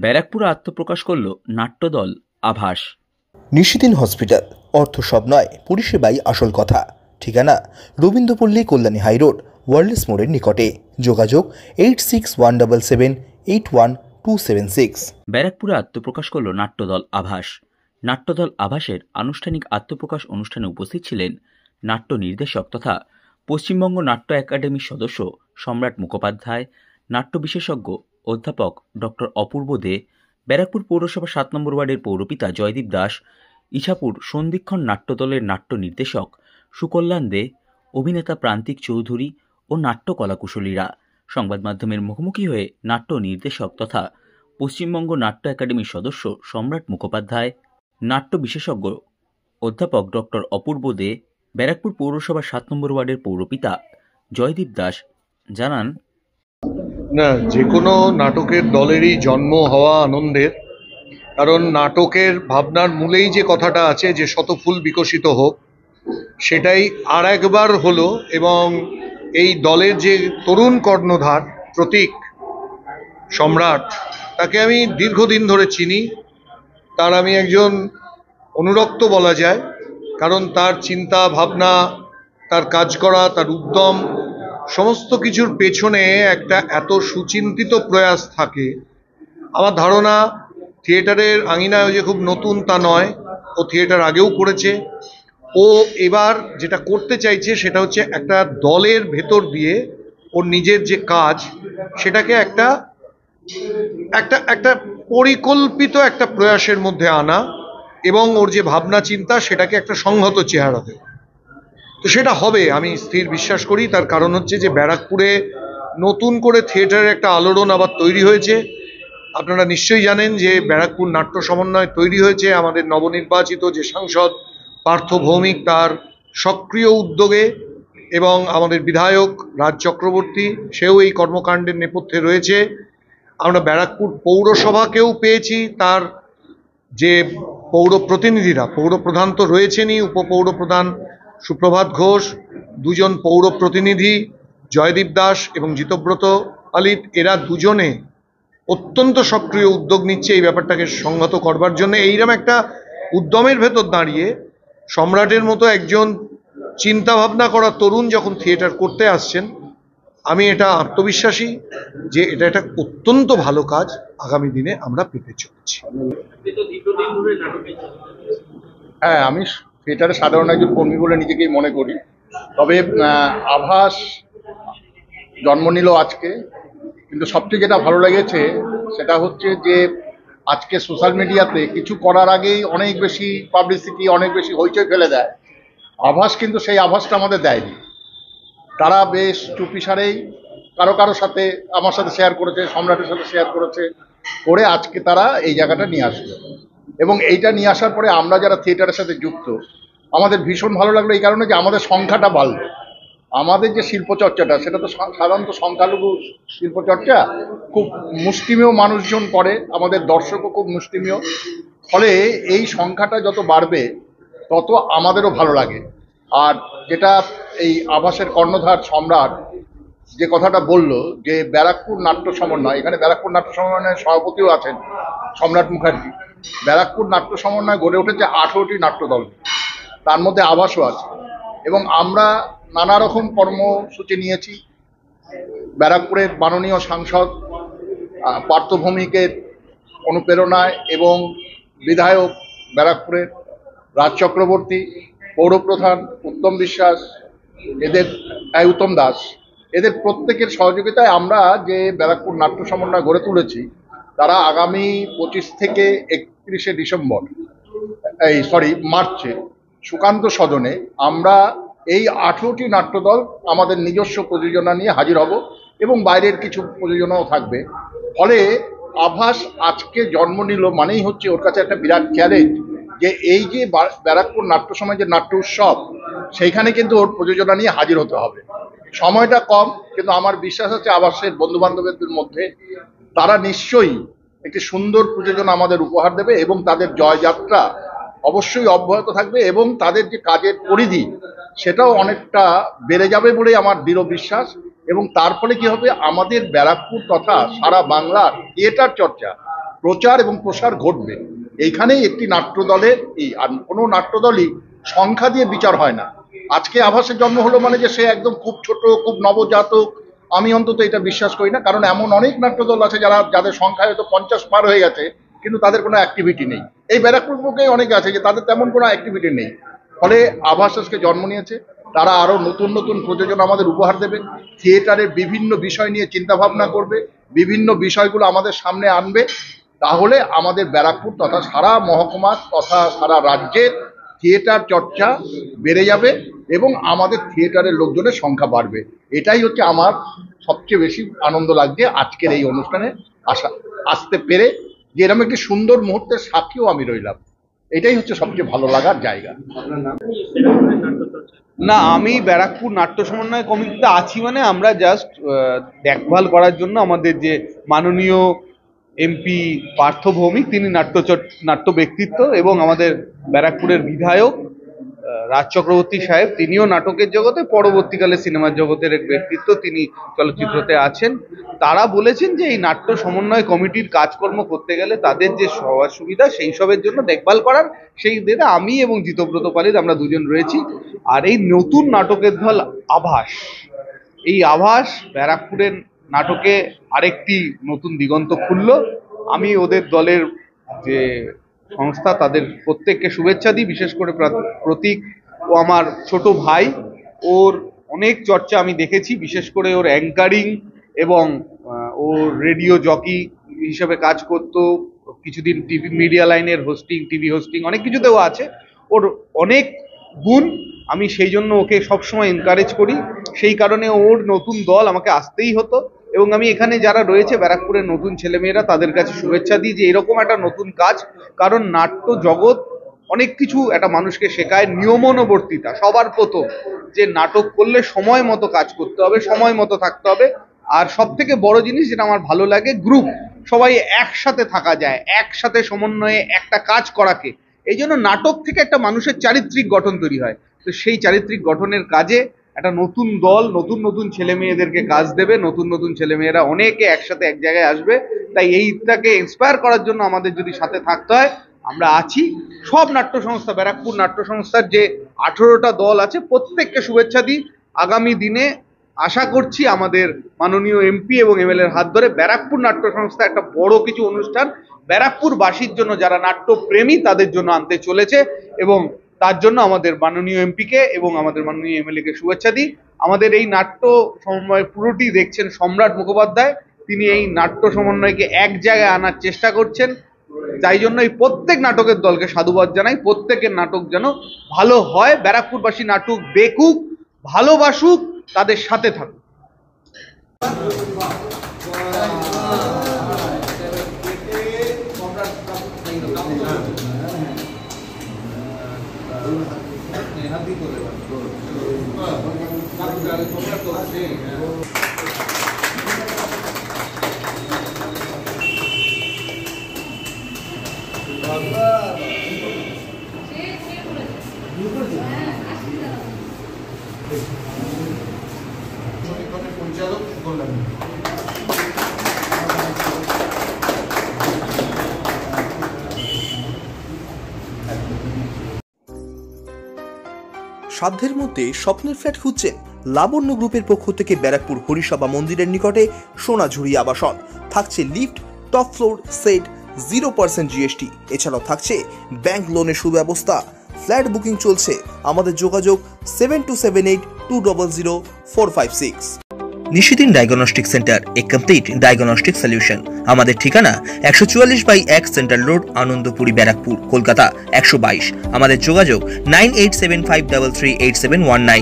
ব্যারাকপুরে আত্মপ্রকাশ করল নাট্যদল আভাস। নিশিদিন হসপিটাল, অর্থ সব নয়, পরিষেবাই আসল কথা। ঠিকানা রবীন্দ্রপল্লী, কল্যাণী হাইরোড, ওয়ার্ল্ডস মোড়ের নিকটে। যোগাযোগ 8617781276। ব্যারাকপুরে আত্মপ্রকাশ করল নাট্যদল আভাস। নাট্যদল আভাসের আনুষ্ঠানিক আত্মপ্রকাশ অনুষ্ঠানে উপস্থিত ছিলেন নাট্য নির্দেশক তথা পশ্চিমবঙ্গ নাট্য একাডেমির সদস্য সম্রাট মুখোপাধ্যায়, নাট্য বিশেষজ্ঞ অধ্যাপক ডক্টর অপূর্ব দে, ব্যারাকপুর পৌরসভা 7 নম্বর ওয়ার্ডের পৌরপিতা জয়দীপ দাস, ইছাপুর সন্ধিক্ষণ নাট্যদলের নাট্য নির্দেশক সুকল্যাণ দে, অভিনেতা প্রান্তিক চৌধুরী ও নাট্য কলাকুশলীরা। সংবাদ মাধ্যমের মুখোমুখি হয়ে নাট্য নির্দেশক তথা পশ্চিমবঙ্গ নাট্য একাডেমির সদস্য সম্রাট মুখোপাধ্যায়, নাট্য বিশেষজ্ঞ অধ্যাপক ডক্টর অপূর্ব দে, ব্যারাকপুর পৌরসভা 7 নম্বর ওয়ার্ডের পৌরপিতা জয়দীপ দাস জানান, না, যে কোনো নাটকের দলেরই জন্ম হওয়া আনন্দের। কারণ নাটকের ভাবনার মূলেই যে কথাটা আছে যে শত ফুল বিকশিত হোক, সেটাই আর একবার হলো। এবং এই দলের যে তরুণ কর্ণধার প্রতীক সম্রাট, তাকে আমি দীর্ঘদিন ধরে চিনি। তার আমি একজন অনুরক্ত বলা যায়, কারণ তার চিন্তা ভাবনা, তার কাজ করা, তার উদ্যম, সমস্ত কিছুর পেছনে একটা এত সুচিন্তিত প্রয়াস থাকে। আমার ধারণা থিয়েটারের আঙিনায় যে খুব নতুন তা নয়, ও থিয়েটার আগেও করেছে। ও এবার যেটা করতে চাইছে সেটা হচ্ছে একটা দলের ভেতর দিয়ে ওর নিজের যে কাজ, সেটাকে একটা একটা একটা পরিকল্পিত একটা প্রয়াসের মধ্যে আনা এবং ওর যে ভাবনা চিন্তা সেটাকে একটা সংহত চেহারা দেয়। তো সেটা হবে আমি স্থির বিশ্বাস করি। তার কারণ হচ্ছে যে ব্যারাকপুরে নতুন করে থিয়েটারের একটা আলোড়ন আবার তৈরি হয়েছে। আপনারা নিশ্চয়ই জানেন যে ব্যারাকপুর নাট্য সমন্বয় তৈরি হয়েছে আমাদের নবনির্বাচিত যে সাংসদ পার্থ ভৌমিক তার সক্রিয় উদ্যোগে, এবং আমাদের বিধায়ক রাজ চক্রবর্তী সেও এই কর্মকাণ্ডের নেপথ্যে রয়েছে। আমরা ব্যারাকপুর পৌরসভাকেও পেয়েছি, তার যে পৌর প্রতিনিধিরা, পৌরপ্রধান তো রয়েছেনই, উপপৌরপ্রধান সুপ্রভাত ঘোষ, দুজন পৌর প্রতিনিধি জয়দীপ দাস এবং জিতব্রত আলিত, এরা দুজনে অত্যন্ত সক্রিয় উদ্যোগ নিচ্ছে এই ব্যাপারটাকে সংহত করবার জন্য। এইরকম একটা উদ্যমের ভেতর দাঁড়িয়ে সম্রাটের মতো একজন চিন্তা ভাবনা করা তরুণ যখন থিয়েটার করতে আসছেন, আমি এটা আত্মবিশ্বাসী যে এটা একটা অত্যন্ত ভালো কাজ আগামী দিনে আমরা পেতে চলেছি। হ্যাঁ, আমি থিয়েটারে সাধারণ একজন কর্মী বলে নিজেকেই মনে করি। তবে আভাস জন্ম নিল আজকে, কিন্তু সবচেয়ে যেটা ভালো লেগেছে সেটা হচ্ছে যে আজকে সোশ্যাল মিডিয়াতে কিছু করার আগেই অনেক বেশি পাবলিসিটি, অনেক বেশি হইচই ফেলে দেয়। আভাস কিন্তু সেই আভাসটা আমাদের দেয়নি। তারা বেশ চুপিসারেই কারো সাথে, আমার সাথে শেয়ার করেছে, সম্রাটের সাথে শেয়ার করেছে, করে আজকে তারা এই জায়গাটা নিয়ে আসলো। এবং এইটা নিয়ে আসার পরে আমরা যারা থিয়েটারের সাথে যুক্ত, আমাদের ভীষণ ভালো লাগলো এই কারণে যে আমাদের সংখ্যাটা বাড়লো। আমাদের যে শিল্পচর্চাটা সেটা তো সাধারণত সংখ্যালঘু শিল্পচর্চা, খুব মুষ্টিমেয় মানুষজন করে, আমাদের দর্শকও খুব মুষ্টিমেয়। ফলে এই সংখ্যাটা যত বাড়বে তত আমাদেরও ভালো লাগে। আর যেটা এই আভাসের কর্ণধার সম্রাট যে কথাটা বলল যে ব্যারাকপুর নাট্য সমন্বয়, এখানে ব্যারাকপুর নাট্য সমন্বয়ের সভাপতিও আছেন সম্রাট মুখার্জি। ব্যারাকপুর নাট্য সমন্বয় গড়ে উঠেছে 18টি নাট্যদল, তার মধ্যে আভাসও আছে। এবং আমরা নানা রকম কর্মসূচি নিয়েছি। ব্যারাকপুরের মাননীয় সাংসদ পার্থ ভৌমিকের অনুপ্রেরণায় এবং বিধায়ক ব্যারাকপুরের রাজ চক্রবর্তী, পৌরপ্রধান উত্তম বিশ্বাস, উত্তম দাস, এদের প্রত্যেকের সহযোগিতায় আমরা যে ব্যারাকপুর নাট্য সমন্বয় গড়ে তুলেছি, তারা আগামী 25 থেকে 31শে ডিসেম্বর, মার্চে সুকান্ত সদনে আমরা এই 18টি নাট্যদল আমাদের নিজস্ব প্রযোজনা নিয়ে হাজির হব এবং বাইরের কিছু প্রযোজনাও থাকবে। ফলে আভাস আজকে জন্ম নিল মানেই হচ্ছে ওর কাছে একটা বিরাট চ্যালেঞ্জ যে এই যে ব্যারাকপুর নাট্য সমাজের নাট্য উৎসব, সেইখানে কিন্তু ওর প্রযোজনা নিয়ে হাজির হতে হবে। সময়টা কম, কিন্তু আমার বিশ্বাস আছে আভাসের বন্ধু বান্ধবদের মধ্যে তারা নিশ্চয়ই একটি সুন্দর প্রযোজনা আমাদের উপহার দেবে এবং তাদের জয়যাত্রা অবশ্যই অব্যাহত থাকবে এবং তাদের যে কাজের পরিধি সেটাও অনেকটা বেড়ে যাবে বলে আমার দৃঢ় বিশ্বাস। এবং তার ফলে কি হবে, আমাদের ব্যারাকপুর তথা সারা বাংলার থিয়েটার চর্চা প্রচার এবং প্রসার ঘটবে। এইখানেই একটি নাট্যদলের আর কোনো নাট্যদলই সংখ্যা দিয়ে বিচার হয় না। আজকে আভাসের জন্ম হলো মানে যে সে একদম খুব ছোট, খুব নবজাতক, আমি অন্তত এটা বিশ্বাস করি না। কারণ এমন অনেক নাট্যদল আছে যাদের সংখ্যা হয়তো 50 পার হয়ে গেছে, কিন্তু তাদের কোনো অ্যাক্টিভিটি নেই। এই ব্যারাকপুর বুকেই অনেকে আছে যে তাদের তেমন কোনো অ্যাক্টিভিটি নেই। ফলে আভাস আজকে জন্ম নিয়েছে, তারা আরো নতুন নতুন প্রযোজনা আমাদের উপহার দেবে, থিয়েটারের বিভিন্ন বিষয় নিয়ে চিন্তা ভাবনা করবে, বিভিন্ন বিষয়গুলো আমাদের সামনে আনবে। তাহলে আমাদের ব্যারাকপুর তথা সারা মহকুমা তথা সারা রাজ্যের থিয়েটার চর্চা বেড়ে যাবে এবং আমাদের থিয়েটারের লোকজনের সংখ্যা বাড়বে। এটাই হচ্ছে আমার সবচেয়ে বেশি আনন্দ লাগছে আজকের এই অনুষ্ঠানে আসতে পেরে, যে এরকম একটি সুন্দর মুহূর্তের সাক্ষীও আমি রইলাম। এটাই হচ্ছে সবচেয়ে ভালো লাগার জায়গা। না, আমি ব্যারাকপুর নাট্য সমন্বয় কমিটিতে আছি, মানে আমরা জাস্ট দেখভাল করার জন্য আমাদের যে মাননীয় এমপি পার্থ ভৌমিক, তিনি নাট্য ব্যক্তিত্ব, এবং আমাদের ব্যারাকপুরের বিধায়ক রাজ চক্রবর্তী সাহেব, তিনিও নাটকের জগতে, পরবর্তীকালে সিনেমার জগতের এক ব্যক্তিত্ব, তিনি চলচ্চিত্রতে আছেন। তারা বলেছেন যে এই নাট্য সমন্বয় কমিটির কাজকর্ম করতে গেলে তাদের যে সুবিধা সেই সবের জন্য দেখভাল করার, সেই দিনে আমি এবং জিতব্রত পালিত আমরা দুজন রয়েছি। আর এই নতুন নাটকের দল আভাস, এই আভাস ব্যারাকপুরের নাটকে আরেকটি নতুন দিগন্ত খুলল। আমি ওদের দলের যে সংস্থা তাদের প্রত্যেককে শুভেচ্ছা দিই। বিশেষ করে প্রতীক, ও আমার ছোট ভাই, ওর অনেক চর্চা আমি দেখেছি, বিশেষ করে ওর অ্যাঙ্কারিং এবং ও রেডিও জকি হিসেবে কাজ করতো, কিছুদিন টিভি মিডিয়া লাইনের হোস্টিং, টিভি হোস্টিং, অনেক কিছুতেও আছে। ওর অনেক গুণ, আমি সেই জন্য ওকে সবসময় এনকারেজ করি। সেই কারণে ওর নতুন দল আমাকে আসতেই হতো, এবং আমি এখানে যারা রয়েছে ব্যারাকপুরের নতুন ছেলেমেয়েরা, তাদের কাছে শুভেচ্ছা দিই যে এরকম একটা নতুন কাজ। কারণ নাট্য জগৎ অনেক কিছু একটা মানুষকে শেখায়, নিয়মানুবর্তিতা সবার প্রথম, যে নাটক করলে সময় মতো কাজ করতে হবে, সময় মতো থাকতে হবে। আর সব থেকে বড় জিনিস যেটা আমার ভালো লাগে, গ্রুপ, সবাই একসাথে থাকা যায়, একসাথে সমন্বয়ে একটা কাজ করাকে। এই জন্য নাটক থেকে একটা মানুষের চারিত্রিক গঠন তৈরি হয়। তো সেই চারিত্রিক গঠনের কাজে একটা নতুন দল নতুন নতুন ছেলে মেয়েদেরকে কাজ দেবে, নতুন নতুন ছেলেমেয়েরা অনেকে একসাথে এক জায়গায় আসবে। তাই এইটাকে ইন্সপায়ার করার জন্য আমাদের যদি সাথে থাকতে হয়, আমরা আছি। সব নাট্য সংস্থা, ব্যারাকপুর নাট্য সংস্থার যে 18টা দল আছে, প্রত্যেককে শুভেচ্ছা দিই। আগামী দিনে আশা করছি আমাদের মাননীয় এমপি এবং এমএলএ এর হাত ধরে ব্যারাকপুর নাট্য সংস্থা একটা বড় কিছু অনুষ্ঠান ব্যারাকপুরবাসীর জন্য, যারা নাট্যপ্রেমী তাদের জন্য আনতে চলেছে, এবং তার জন্য আমাদের মাননীয় এমপিকে এবং আমাদের মাননীয় এমএলএ কে শুভেচ্ছা দিই। আমাদের এই নাট্য সমন্বয় পুরোটি দেখছেন সম্রাট মুখোপাধ্যায়, তিনি এই নাট্য সমন্বয়কে এক জায়গায় আনার চেষ্টা করছেন। তাই জন্য এই প্রত্যেক নাটকের দলকে সাধুবাদ জানাই। প্রত্যেকের নাটক যেন ভালো হয়, ব্যারাকপুরবাসী নাটক দেখুক, ভালোবাসুক, তাদের সাথে থাকুক। পরিচালক করলেন। সাধ্যের মধ্যে স্বপ্নের ফ্ল্যাট খুঁজছেন? লাবণ্য গ্রুপের পক্ষ থেকে ব্যারাকপুর হরিসভা মন্দিরের নিকটে সোনাঝুরি আবাসন। থাকছে lift, top floor, set, 0% GST। এছাড়াও থাকছে ব্যাংক লোনের সুব্যবস্থা। ফ্ল্যাট বুকিং চলছে। আমাদের যোগাযোগ 7278200456। নিশিদিন ডায়াগনস্টিক সেন্টার, এ কমপ্লিট ডায়াগনস্টিক সলিউশন। আমাদের ঠিকানা 144/1 সেন্ট্রাল রোড, আনন্দপুরি, ব্যারাকপুর, কলকাতা 122। আমাদের যোগাযোগ 9875338719।